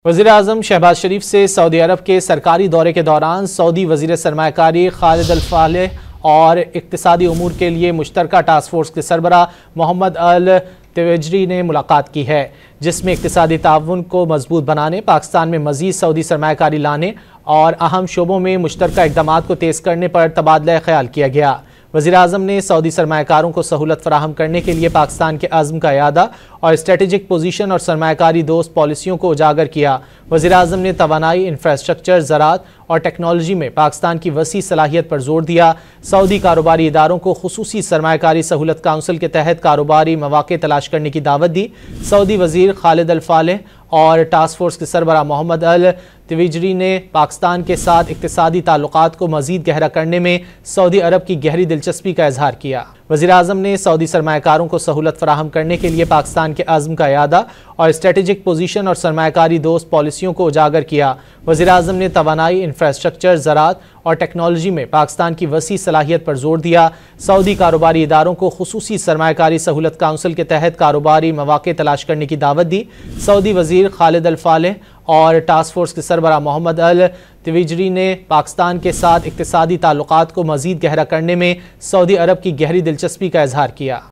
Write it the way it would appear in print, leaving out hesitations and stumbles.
वज़ीर-ए-आज़म शहबाज शरीफ से सऊदी अरब के सरकारी दौरे के दौरान सऊदी वज़ीर सरमायाकारी खालिद अल-फालेह और इक़्तिसादी उमूर के लिए मुश्तरका टास्क फोर्स के सरबराह मोहम्मद अल तवेजरी ने मुलाकात की है, जिसमें इक़्तिसादी ताउन को मजबूत बनाने, पाकिस्तान में मज़ीद सऊदी सरमायाकारी लाने और अहम शोबों में मुश्तरका इक़दामात को तेज़ करने पर तबादला ख्याल किया गया। वज़ीर-ए-आज़म ने सऊदी सरमायाकारों को सहूलत फराहम करने के लिए पाकिस्तान के अज़्म का इयादा और स्ट्रेटेजिक पोजीशन और सरमायाकारी दोस्त पॉलिसियों को उजागर किया। वज़ीर-ए-आज़म ने तवानाई, इंफ्रास्ट्रक्चर, ज़राअत और टेक्नोलॉजी में पाकिस्तान की वसी सलाहियत पर जोर दिया। सऊदी कारोबारी इदारों को खुसूसी सरमायाकारी सहूलत काउंसिल के तहत कारोबारी मौक़े तलाश करने की दावत दी। सऊदी वज़ीर खालिद अल-फालेह और टास्क फोर्स के सरबराह मोहम्मद अल तवेजरी ने पाकिस्तान के साथ इक़्तिसादी ताल्लुकात को मज़ीद गहरा करने में सऊदी अरब की गहरी दिलचस्पी का इजहार किया। वज़ीर-ए-आज़म ने सऊदी सरमायाकारों को सहूलत फराहम करने के लिए पाकिस्तान के अज़्म का इयादा और स्ट्रेटेजिक पोजीशन और सरमायाकारी दोस्त पॉलिसियों को उजागर किया। वज़ीर-ए-आज़म ने तवानाई, इंफ्रास्ट्रक्चर, ज़राअत और टेक्नोलॉजी में पाकिस्तान की वसी सलाहियत पर जोर दिया। सऊदी कारोबारी इदारों को खुसूसी सरमायाकारी सहूलत काउंसिल के तहत कारोबारी मौक़े तलाश करने की दावत दी। सऊदी वज़ीर खालिद अल-फालेह और टास्क फोर्स के सरबराह मोहम्मद अल तवेजरी ने पाकिस्तान के साथ इक़्तिसादी ताल्लुकात को मज़ीद गहरा करने में सऊदी अरब की गहरी दिलचस्पी का इजहार किया।